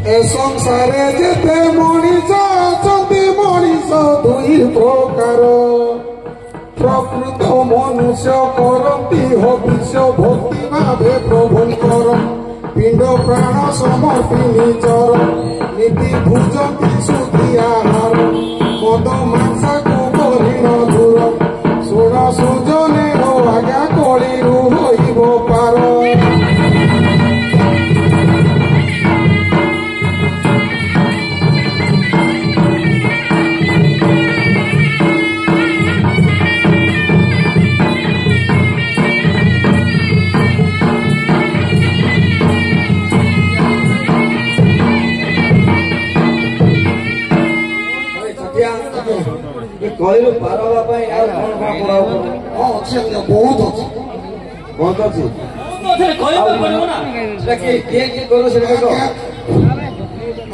ए संसारे जेते मनीष अछंती मनीष दुई प्रकार प्रकृत मनुष्य करती हविष्य भक्ति भावे प्रभुंकर पिंड प्राण समर्पी निजर नीति भुजती शुद्धि आहार मद मांसा को परिण दूर सुण सुजने आज्ञा कली होइब पार कहलु पार बहुत अच्छी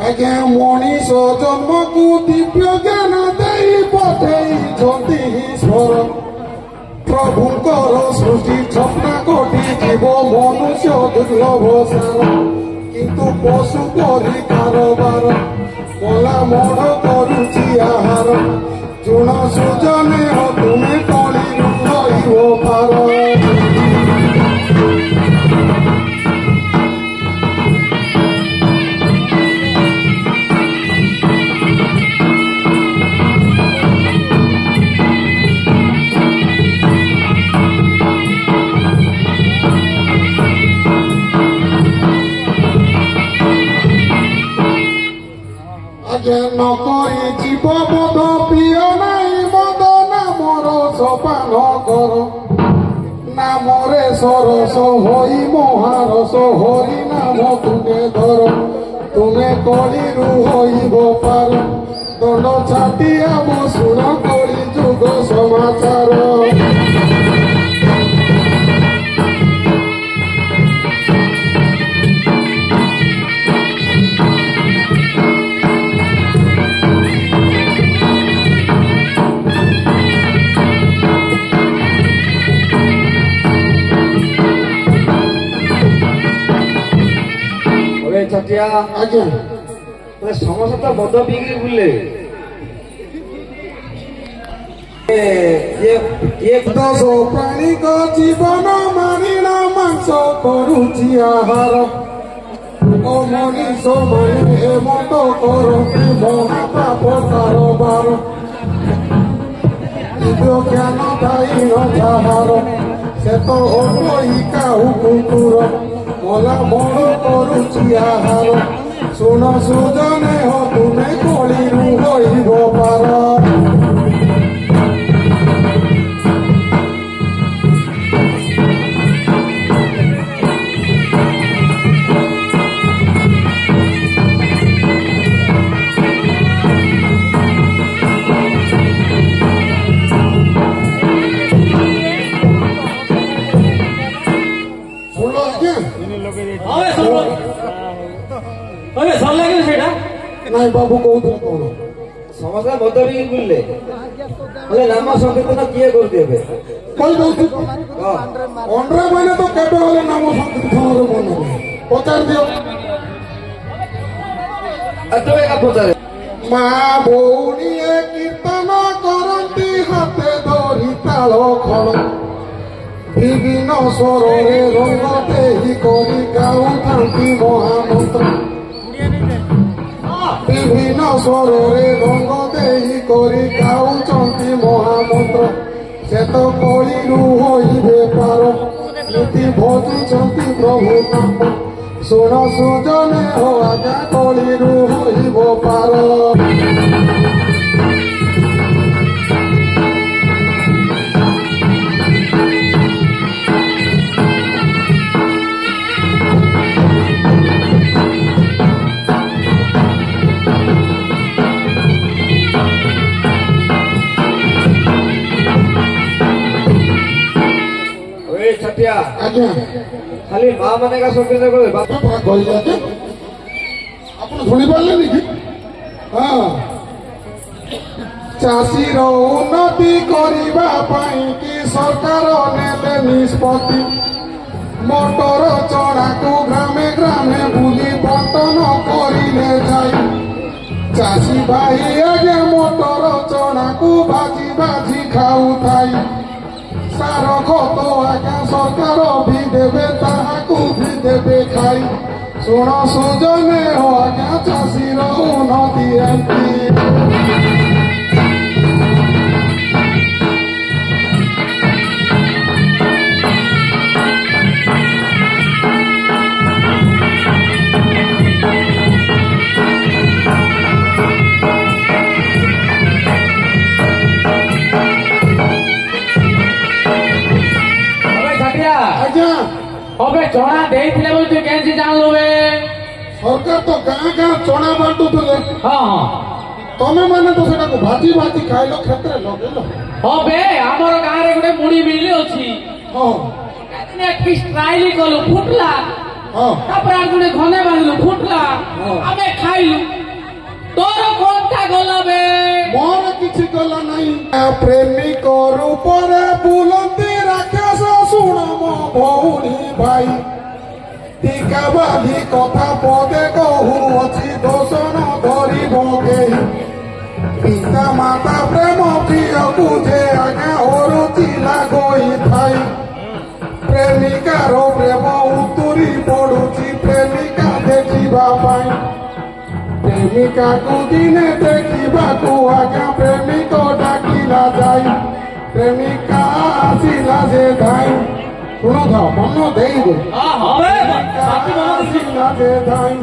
आज्ञा मनीष जन्म को दिव्य ज्ञान दे पठे ईश्वर प्रभुंकर सृष्टि छपना कोटि जीव मनुष्य दुर्लभ सार किंतु पशु परी कारबार मला मढ़ करुची आहार चुण सुजने तुम्हें कली रही पार नकरी जीव बोध प्रिय नाई मद नामर सपान कर नामरे सरस होई महारस हरि नाम तुमे धर तुमे कली होइब पार दंड छाटिया शुण कली जुग समाचार छटिया आज्ञा समस्त तो मद पीक बुले दश प्राणी को जीवन मानिना मांस करुची आहार ओ मनीष माने हेमत करती महापाप कारबार दिव्य ज्ञान दाई न जाहार से तो अहिका कुकुर मला मड़ करुची आहार शुण सुजने तुम्हें कली होइब पार नाई बाबू कहते कौन समस्त मद पीक बुले नाम संकीर्तन किए करते अंड्रा मैंने तो केबे वाले नाम संकीर्तन मन पचार दियो पचारे माँ भौणी कीर्तन करती हाथे धरी ताल खण विभिन्न स्वर रंग देही करी गाऊँ महामंत्र विभिन्न स्वर रंग देही करी गाऊँच महामंत्र से तो कली होइबे पार नीति भजुंट प्रभु नाम शुण सुजने आज्ञा कली होइब पार आज्ञा खाली माँ माने का संकीर्तन करे बापा कहले आप शुणी पारे कि हाँ ଚାଷୀର ଉନ୍ନତି କରିବା ପାଇଁ କି ସରକାର ନେଲେ ନିଷ୍ପତ୍ତି ମଟର ଚଣାକୁ ଗ୍ରାମେ ଗ୍ରାମେ ବୁଲି ବଣ୍ଟନ କରିଲେ ଯାଇ ଚାଷୀ ଭାଇ ଆଜ୍ଞା ମଟର ଚଣାକୁ ଭାଜି ଭାଜି ଖାଉଥାଇ ସାର ଖତ ଆଜ୍ଞା ସରକାର ବି ଦେବେ ତାହାକୁ ବି ଦେବେ ଖାଇ ଶୁଣ ସୁଜନେ ଆଜ୍ଞା ଚାଷୀର ଉନ୍ନତି ଏମିତି ଆଜ୍ଞା હવે ચણા ଦେଇଥିଲେ ବୋଲି ତୁ କେମିତି ଜାଣିଲୁ ବେ ସରକାର ତ ଗାଁ ଗାଁ ଚଣା ବାଣ୍ଟୁଥିଲେ ହଁ ହଁ ତମେ ମାନେ ତ ସେଟାକୁ ଭାଜି ଭାଜି ଖାଇଲ କ୍ଷେତ୍ରରେ ଲଗେଇଲ ହଁ ବେ ଆମର ଗାଁରେ ଗୋଟେ ମୁଢି ମିଲି ଅଛି ହଁ କି ଷ୍ଟ୍ରାଇଲ କଲୁ ଫୁଟଲା ହଁ ତାପରେ ଆଉ ଗୋଟେ ଘନେ ବାନ୍ଧିଲୁ ଫୁଟଲା ଆମେ ଖାଇଲୁ ତୋର କଣଟା ଗଲା ବେ ମୋର କିଛି ଗଲା ନାହିଁ ପ୍ରେମିକ ରୂପରେ ବୁଲନ୍ତି ରାକ୍ଷସ ଶୁଣ ମୋ ଭଉଣୀ ଭାଇ ଟିକା ବାଲି କଥା ପଦେ କହୁଅଛି ଦୋଷଣ ଧରିବ କେହି ପିତା ମାତା ପ୍ରେମ ପ୍ରିୟକୁ ଯେ ଆଜ୍ଞା ଓରୁଚି ଲାଗୋଇଥାଏ ପ୍ରେମିକାର ପ୍ରେମ ଉତୁରି ପଡୁଛି ପ୍ରେମିକା ଦେଖିବା ପାଇଁ ପ୍ରେମିକାକୁ ଦିନେ ଦେଖିବାକୁ ଆଜ୍ଞା ପ୍ରେମିକ ଡାକିଲା ଯାଇ ପ୍ରେମିକା ଆସିଲା ଯେ ଧାଇ ଶୁଣୁଥ ମନ ଦେଇଦେ ଆସିଲା ଯେ ଧାଇ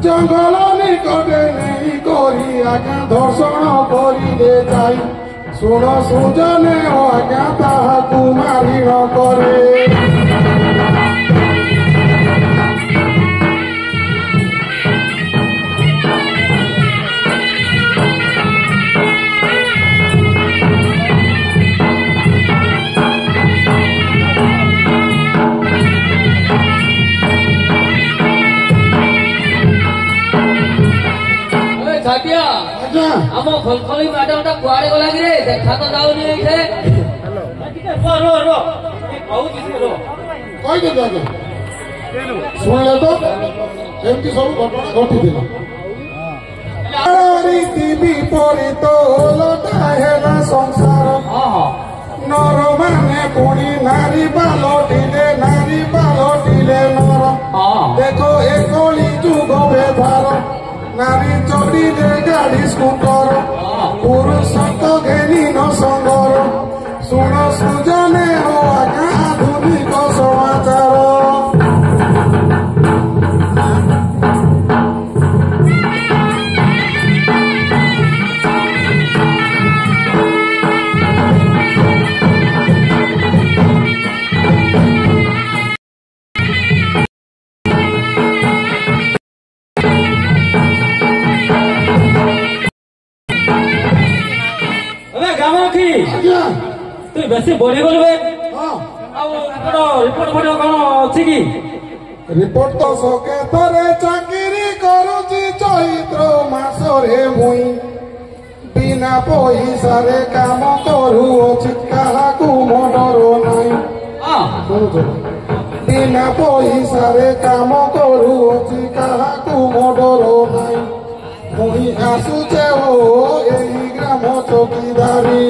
ଜଙ୍ଗଲ ନିକଟରେ ନେଇ କରି ଆଜ୍ଞା ଧର୍ଷଣ କରିଲେ ଯାଇ ଶୁଣ ସୁଜନେ ଆଜ୍ଞା ତାହାକୁ ମାରିଣ କରେ ଛାଟିଆ ଆଜ୍ଞା ଆମ ଖଲଖଲି ମ୍ୟାଡାମ ଟା କୁଆଡେ ଗଲା କି ରେ ଦେଖା ତ ଯାଉନି ଏଇଠେ କହିଦେବି ଆଜ୍ଞା ଶୁଣିଲେ ତ ଏମିତି ସବୁ ଘଟଣା ଘଟିଥିଲା ରୀତି ବିପରୀତ ଓଲଟା ହେଲା ସଂସାର ନର ମାନେ ପୁଣି ନାରୀ ପାଲଟିଲେ ନର ଦେଖ ଏ କଳି ଯୁଗ ବ୍ୟବହାର ନାରୀ ଚଢିଲେ ଗାଡି ସ୍କୁଟର ପୁରୁଷ ତ ଘେନି ନ ସଙ୍ଗର ଶୁଣ ସୁଜନେ ଆଜ୍ଞା ଆଧୁନିକ ସମାଚାର ଆଜ୍ଞା ତୁ ବେଶୀ ବଢି ଗଲୁ ବେ ହଁ ଆଉ ରିପୋର୍ଟ ଫୋଟ କଣ ଅଛି କି ରିପୋର୍ଟ ତ ସକେତରେ ଚାକିରି କରୁଛି ଚୈତ୍ର ମାସରେ ମୁଇଁ ବିନା ପଇସାରେ କାମ କରୁଅଛି କାହାକୁ ମର୍ଡର ନାହିଁ ଶୁଣୁଛ ବିନା ପଇସାରେ କାମ କରୁଅଛି କାହାକୁ ମର୍ଡର ନାହିଁ ମୁଇଁ ଆସୁଛେ ଓ ଏହି ଗ୍ରାମ ଚୌକିଦାରୀ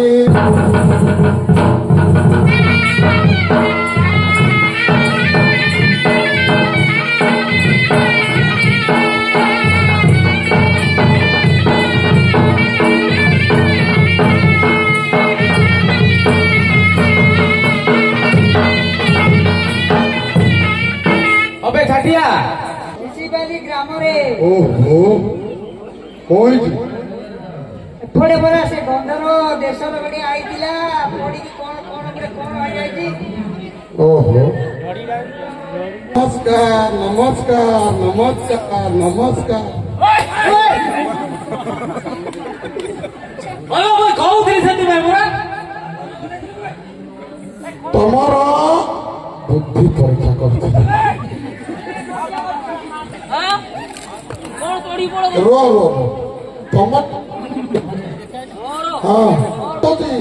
ଅବେ ଛାଟିଆ ମୁନିସିପାଲି ଗ୍ରାମରେ ଓହୋ କହିଛି ଏପଟେ ପରା ସେ ଗନ୍ଧର ଦେଶର ଗୋଟେ ଆଇଥିଲା ପଡିକି କଣ କଣ ଗୋଟେ କଣ ହେଇଯାଇଛି ଓହୋ ନମସ୍କାର ନମସ୍କାର ନମସ୍କାର ନମସ୍କାର ମୁଁ କହୁଥିଲି ସେଥିପାଇଁ ପରା ତମର ବୁଦ୍ଧି ପରୀକ୍ଷା କରୁଥିଲି କଣ ତୋଡ଼ି ପଡ ରୁହ ତମ ମୋର ହଁ କହୁଛି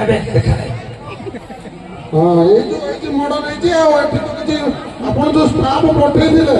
ଏବେ ଦେଖା ହଁ ଏଇ ମର୍ଡର ହେଇଛି ଆଉ ଏଠି ତ କିଛି ଆପଣ ଯୋଉ ଷ୍ଟାଫ ପଠେଇଥିଲେ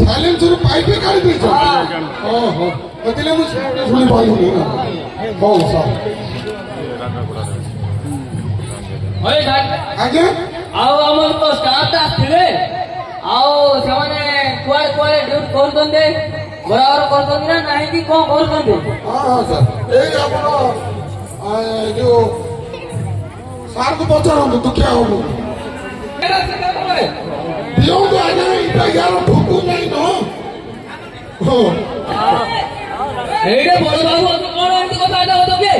ସାଇଲେନ୍ସରୁ ପାଇପ୍ କାଢି ଦେଇଛ ଓହୋ ଦେଖିଲେ ମୁଁ ଶୁଣି ପାରିଲି ହଉ ସାର୍ ଆଜ୍ଞା ଆଉ ଆମର ତ ଷ୍ଟାଫ୍ ଆସିଥିଲେ ଆଉ ସେମାନେ କୁଆଡେ କୁଆଡେ ଡ୍ୟୁଟି କରୁଛନ୍ତି ବରାବର କରୁଛନ୍ତି ନା ନାହିଁ କି କଣ କରୁଛନ୍ତି? ହଁ ହଁ ସାର୍ ଏଇ ଆମର ଯୋଉ ସାର୍କୁ ପଚାରନ୍ତୁ ଦୁଃଖିଆ ହବୁ ଦିଅନ୍ତୁ ଆଜ୍ଞା ଏଇଟା ୟାର ଠୁକୁ ନାହିଁ ନ ହଁ ଏଇଟା ବଡ ବାବୁ କଣ ଏମିତି କଥାବାର୍ତ୍ତା ହଉଛନ୍ତି?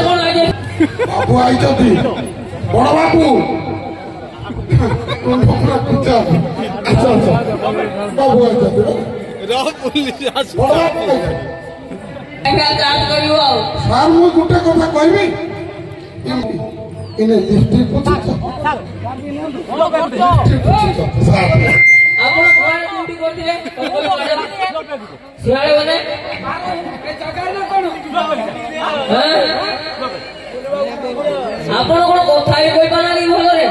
କଣ ଆଜ୍ଞା ବାବୁ ଆଇଛନ୍ତି ବଡ ବାବୁ ଆଚ୍ଛା ଆଚ୍ଛା ବାବୁ ଆଇଛନ୍ତି ବଡ ବାବୁ ଚାର୍ଜ କରିବ ଆଉ ସାର୍ ମୁଁ ଗୋଟେ କଥା କହିବି ଇନେ ଲିପଷ୍ଟିକ୍ ପୋଛିଛ ସାର୍ ଆପଣ କୁଆଡେ ଡ୍ୟୁଟି କରିଥିଲେ ସିଆଡେ ଗଲେ ଆପଣ କଣ କଥା ବି କହିପାରୁନାହାନ୍ତି ଭଲରେ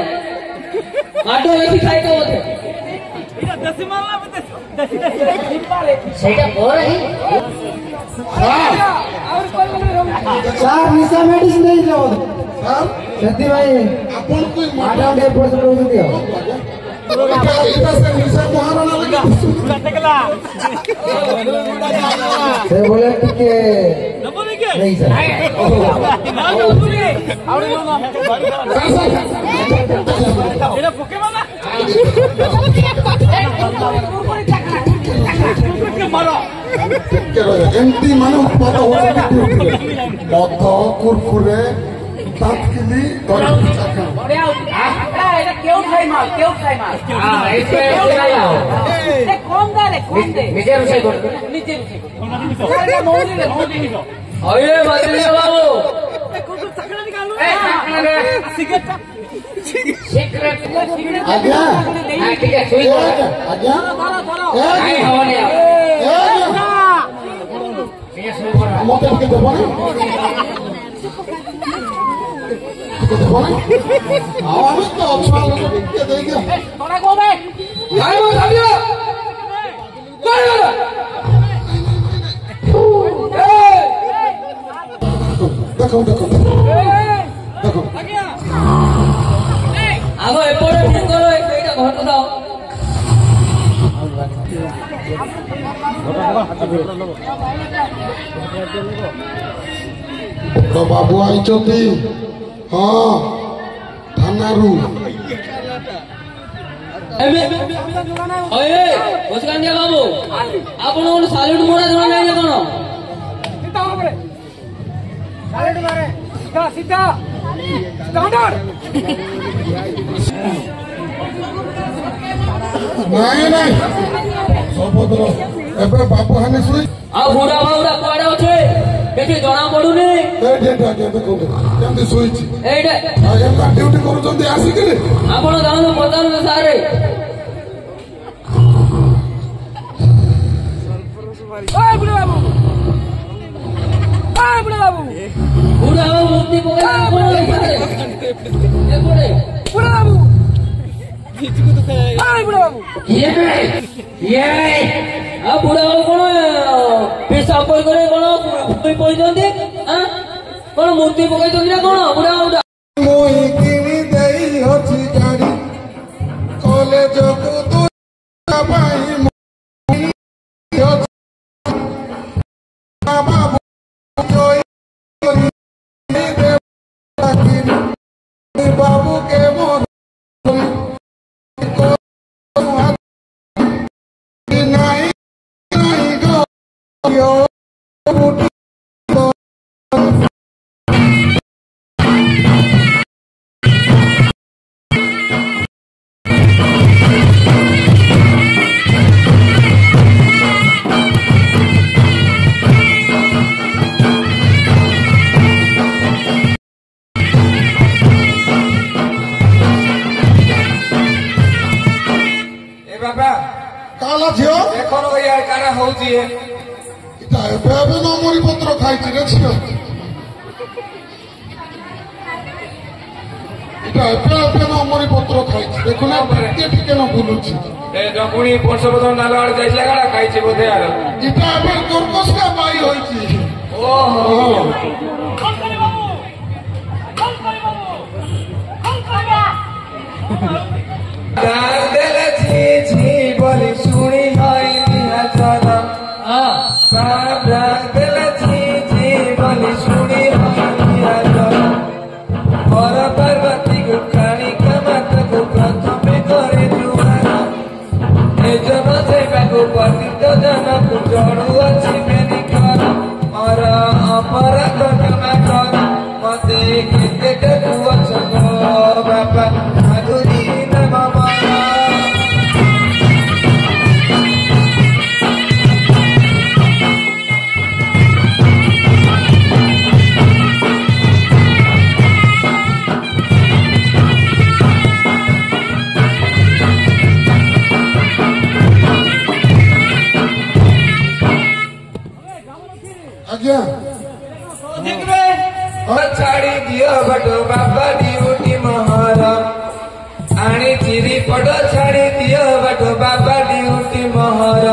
ମାଠ ବେଶୀ ଖାଇଛ ବୋଧେ ସେଇଟା ପରେ ସାର୍ ନିଶା ମେଡିସିନ ଦେଇଛ ସାର୍ ସେଥିପାଇଁ ଆପଣଙ୍କୁ ଆଠ ଘଣ୍ଟା ଏପଟ ସେପଟ ହଉଛନ୍ତି ଆଉ ଏଇଟା ସେ ନିଶା ମହାରଣା ଲାଗି ସେ ଭଳିଆ ଟିକେ ନେଇ ସାର୍ ଏମିତି ମାନେ ଉତ୍ପାଦ ମଦ କୁରକୁରେ ତାତ୍କିଲି ନିଜେ ରୋଷେଇ କରୁଛୁ ନିଜେ ବାବୁ ଆଜ୍ଞା ଟିକେ ଶୋଇ ଆଜ୍ଞା ହବନି ଆଉ ମତେ ଟିକେ ଦେବନି ଆଉ ଆମେ ତ ଅଛୁ ଟିକେ ଦେଇଦିଅ ଦେଖ ଦେଖ ଦେଖ ଆଗ ଏପଟେ ଫିଙ୍ଗର ସେଇଟା ଘର ଦାও ବଡ ବାବୁ ଆଇଛନ୍ତି ହଁ ଥାନାରୁ ବସକାନ୍ଦିଆ ବାବୁ ଆପଣ ଗୋଟେ ସାଲ୍ୟୁଟ ମୋଡା ଜଣା ନାହିଁ ନା କଣ ନାଇଁ ନାଇଁ ସବୁଥର ଏବେ ବାବୁ ହାନି ଶୋଇ ଆଉ ବୁଢା ବାବୁଟା କୁଆଡେ ଅଛେ କିଛି ଜଣା ପଡୁନି ଦେଖନ୍ତୁ କେମିତି ଶୋଇଛି ଏଇଟା ଏନ୍ତା ଡ୍ୟୁଟି କରୁଛନ୍ତି ଆସିକିରି ଆପଣ ଜାଣନ୍ତୁ ପଚାରନ୍ତୁ ସାର୍ ବୁଢା ବାବୁ ମୂର୍ତ୍ତି ପକେଇ ଆଉ ବୁଢା ବାବୁ କଣ ପେଶାବ କରି କଣ ପଡିଛନ୍ତି କଣ ମୂର୍ତ୍ତି ପକେଇଛନ୍ତି ନା କଣ ବୁଢା ବାବୁଟା ମୁଇଁ କିଣି ଦେଇ ଅଛି ଗାଡି କଲେଜକୁ ତୁ ପାଇଁ ବାବୁ କେ ମୋର ଝିଅ କାଲା ଝିଅ ଦେଖର ଇଆଡେ କାଣା ହଉଛି ଏଇଟା ଏବେ ଏବେ ନମରି ପତ୍ର ଖାଇଛି ରେ ଝିଅ ଏଇଟା ଏବେ ଏବେ ନମରି ପତ୍ର ଖାଇଛି ଦେଖୁନା ଟିକେ ଟିକେ ନ ବୁଲୁଛି ଏ ଜଗୁଣି ପର୍ଷବଦନ ନାଲ ଆଡେ ଯାଇଥିଲା କାଣା ଖାଇଛି ବୋଧେ ଆର ଏଇଟା ଏବେ ଦୁର୍ଗସ୍କା ପାଇ ହୋଇଛି ଦେଲେ ଝି ବୋଲି ଶୁଣି ହଇ ନିହାଚନ ଦେଲେ ଝି ବୋଲି ଶୁଣି ହଇ ନିହାଚନ ପର ପାର୍ବତୀକୁ କାଣିକ ମାତକୁ ପ୍ରଥମେ କରି ଜୁହାର ଏ ଜନ ସେବାକୁ ପତିତ ଜନକୁ ଚଢୁଅଛି ବେନିକର ମୋର ଅପରାଧ କ୍ଷମା କର ମତେ କେତେ ଡାକୁଅଛ ବାପା ମାଧୁରୀ ନାମ ଆଜ୍ଞା ଛାଡ଼ି ଦିଅ ବଟ ବାପା ଡିଉଟି ମହର ଆଣି ଚିରି ପଟ ଛାଡ଼ି ଦିଅ ବଟ ବାପା ଡିଉଟି ମହର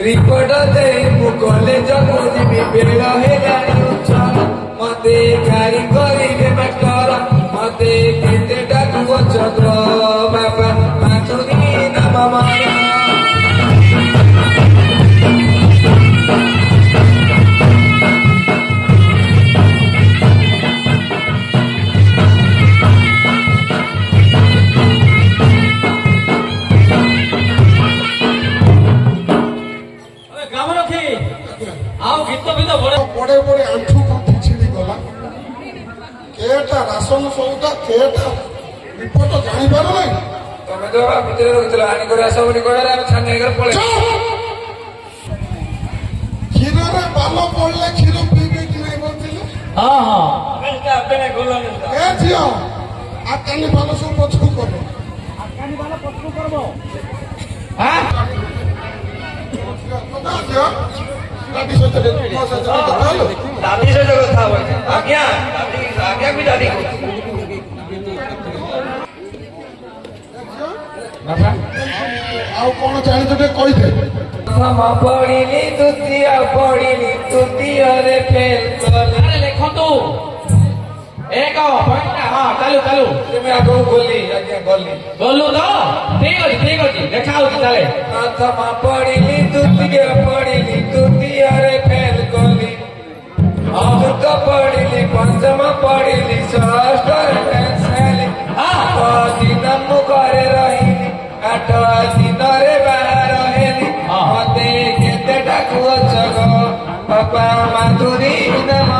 ରିପୋର୍ଟ ଦେଇ ମୁଁ କଲେଜକୁ ଯିବି ବେଳ ହେଲାଣି ଉଚ୍ଚର ମତେ ଗାଳି କରିବେ ମାଷ୍ଟର ମତେ କେତେ ଡାକୁଅଛ ବାପା ମାଧୁରୀ ନାମ ମୋର ପଡେ ପଡେ ଆଣ୍ଠୁ ଗଣ୍ଠି ଛିଡି ଗଲା କେଟା ରାସନ ସଉଦା କେଟା ରିପୋର୍ଟ ଜାଣିପାରୁ ନାହିଁ ତମେ ତ ଭିତରେ ରଖିଥିଲ ଆଣିକରି ଆସ ବୋଲି କହିଲେ ଆମେ ଛାନି ହେଇକରି ପଳେଇ କ୍ଷୀରରେ ବାଲ ପଡିଲେ କ୍ଷୀର ପିଇବେ କି ନାହିଁ ବଞ୍ଚିଲେ ଏ ଝିଅ ଆକାନି ବାଲ ସବୁ ପଛକୁ କର ଝିଅ ଦାଦି ସହିତ ମୋ ସହିତ କଥା ହେଲୁ ଦାଦି ସହିତ କଥା ହବ ଆଜ୍ଞା ଆଜ୍ଞା ବି ଦାଦି ଆଉ କଣ ଜାଣିଛ ଟିକେ କହିଦେ ପ୍ରଥମ ପଢିଲି ତୃତୀୟରେ ଫେଲ୍ କଲି ଲେଖନ୍ତୁ ଏକ ପଏଣ୍ଟ ଚାଲୁ ତୁମେ ଆଗକୁ ଗଲି ଆଜ୍ଞା ଗଲି ଗଲୁ ତ ଠିକ ଅଛି ଲେଖା ହଉଛି ଚାଲେ ପ୍ରଥମ ପଢିଲି ତୃତୀୟରେ ଫେଲ୍ କଲି ଚତୁର୍ଥ ପଢିଲି ପଞ୍ଚମ ପଢିଲି ଷଷ୍ଠରେ ଫେଲ୍ ହେଲି 8 ଦିନ ମୁଁ ଘରେ ରହିଲି 8 ଦିନରେ ବାହାର ହେଲି ମତେ କେତେ ଡାକୁଅଛ ବାପା ମାଧୁରୀ ନାମ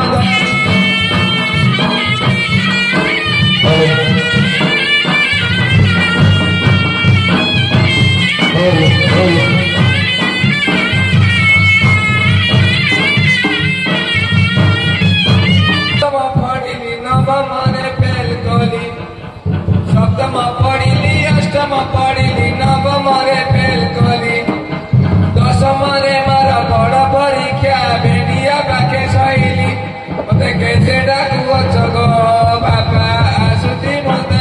ପଢିଲି ନବମରେ ଫେଲ୍ କଲି ସପ୍ତମ ପଢିଲି ଅଷ୍ଟମ ପଢିଲି ନବମରେ ଫେଲ୍ କଲି ଦଶମରେ ମୋର ବଡ ପରୀକ୍ଷା ଭେଣ୍ଡିଆ ପାଖେ ସଇଲି ମତେ କେତେ ଡାକୁଅଛ ବାପା ଆସୁଛି ମତେ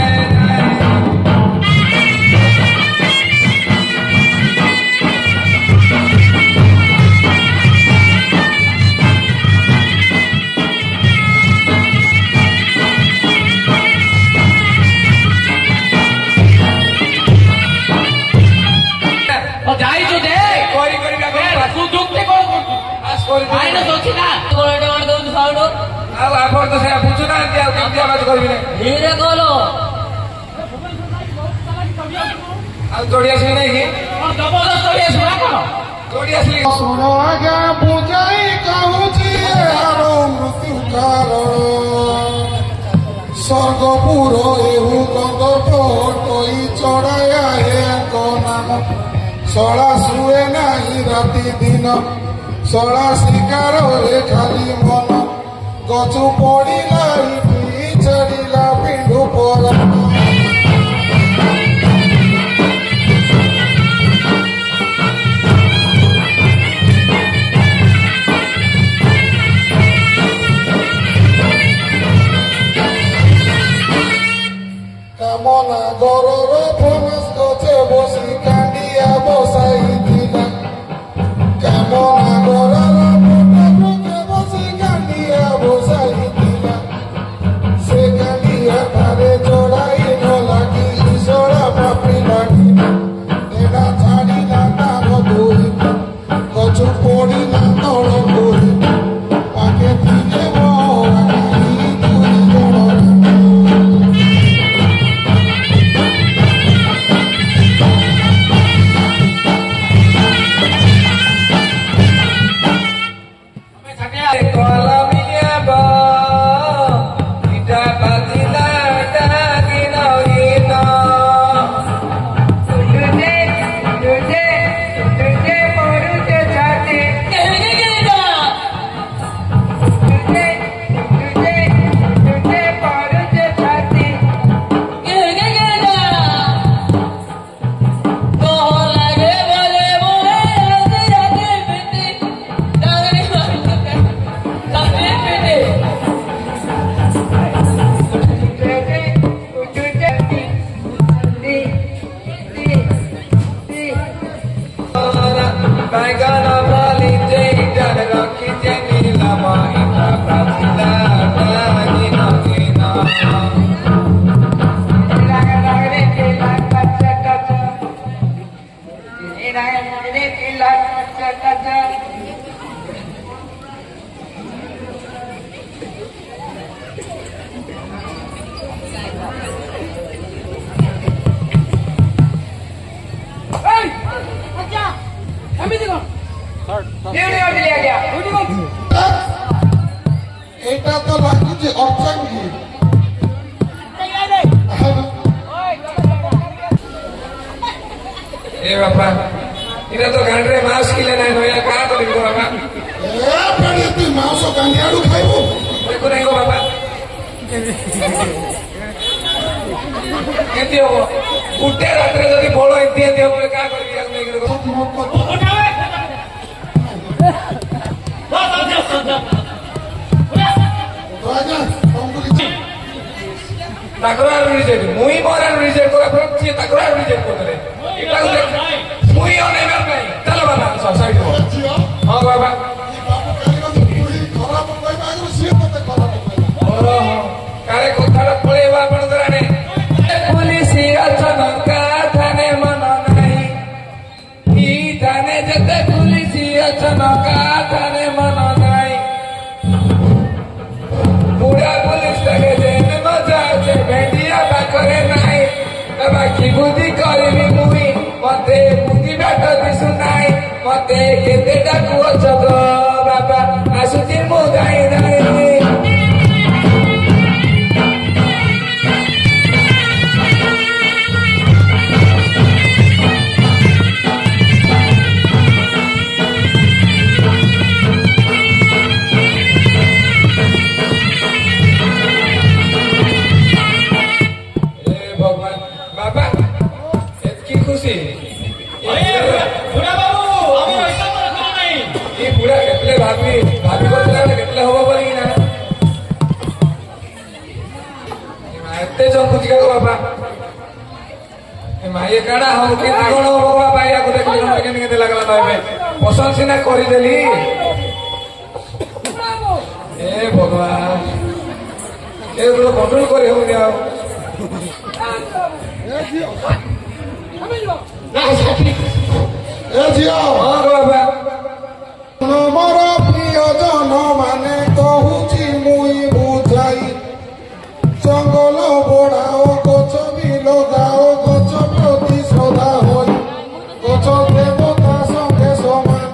ଯାଇଛୁ ଦେ ତୁ ଯୁକ୍ତି କଣ କରୁଛୁ ମାଇନସ୍ ଅଛି ନା ଦଉଛୁ ସାଉଣ୍ଡ ଆଉ ଆପଣ ତ ସେଇଆ ବୁଝୁନାହାନ୍ତି ଆଉ କେମିତି ଆବାଜ କରିବି ନା ଧୀରେ କଲ ଆଉ ଚଢି ଆସିବେ ନାଇଁ କି ଜବରଦସ୍ତ ଚଢି ଆସିବୁ ନା କଣ ଦୌଡ଼ି ଆସିଲି ଶୁଣ ଆଜ୍ଞା ବୁଝାଇ କହୁଛି ଏହାର ମୃତ୍ୟୁ କାରଣ ସ୍ୱର୍ଗପୁର ଏହୁ ଗନ୍ଦର୍ପ କହି ଚଢ଼ାୟା ଏକ ନାମ ଶଳା ଶୁଏ ନାହିଁ ରାତି ଦିନ ଶଳା ଶିକାରରେ ଖାଲି ମନ ଗଛୁ ପଡ଼ିଲା ଛାଡ଼ିଲା ପିଣ୍ଡୁ ପର কামনা গরর ফমাস গছে বসি কান্দিয়া বসাইছিলা কামনা গরর ফমাস বসি কান্দিয়া বসাইছিলা সে কান্দিয়া তারে জড়াই নলাগি ঈশ্বরা পাপি লাগি এটা ছাড়িলা তার দুই গছু পড়িলা তল করি পাকে দিলে এটা তো লাগুছে অর্চাঙ্গি ଏ ବାପା ଏଇଟା ତ ଗାଣ୍ଡିରେ ମାଉସ କିଲେ ନାହିଁ ରହିଲା କାହା କରିବି ଗୋ ବାପା ତୁଇ ମାଉସ କାନ୍ଦିଆଡୁ ଖାଇବୁ ଦେଖୁ ନାହିଁ ଗୋ ବାପା କେମିତି ହବ ଗୋଟେ ରାତିରେ ଯଦି ବଳ ଏମିତି ଏମିତି ହବ କାହା କରିବି ୟାକୁ ନେଇକି ତାଙ୍କର ଆଡୁ ରିଜେକ୍ଟ ମୁଇଁ ମୋର ଆଡୁ ରିଜେକ୍ଟ କଲା ପରେ ସିଏ ତାଙ୍କର ଆଡୁ ରିଜେକ୍ଟ କରିଦେଲେ ଏଟାକୁ ମୁଇଁ ଅନେଇବାର ନାହିଁ ଚାଲ ବାବା ସାଇଡ ହବ ହଁ ବାବା କାଳେ କଥାଟା ପଳେଇବା ଆପଣଙ୍କର ଆଣେ ପୁଲିସ ଅଚନକା ଥାନେ ମନ ନାହିଁ ଇ ଥାନେ ଯେତେ ପୁଲିସ ଅଚନକା ଥାନେ ମନ ନାହିଁ ବୁଢା ପୁଲିସ ତାକେ ଜେନେ ମଜା ଅଛି ଭେଣ୍ଡିଆ ପାଖରେ ନାହିଁ ବାକି ବୁଦ୍ଧି କରିବି ମୁଇଁ ମତେ ବୁଦ୍ଧି ବାଟ ଦିଶୁ ନାହିଁ ମତେ କେତେଟା କୁହ ଚକ ବାପା ଆସୁଛି ମୁଁ ଧାଇଁ ଧାଇଁ पसंद सीना करदेली ए भगवान कंट्रोल कर मोर प्रियजन माने कहूची मुई बुझाई जंगल बड़ाओ गच भी लगाओ गच प्रति श्रद्धा होई गच देवता संगे समान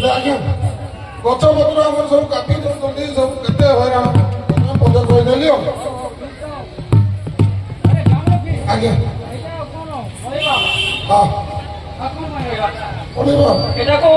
ଆଜ୍ଞା ଗଛ ପତ୍ର ଆମର ସବୁ କାଟି ଦଉଛନ୍ତି ସବୁ କେତେ ହଇରାଣ ପଦେ କହିଦେଲି ଆଉ ଆଜ୍ଞା ହଁ ପଡ଼ିବ ଏଟାକୁ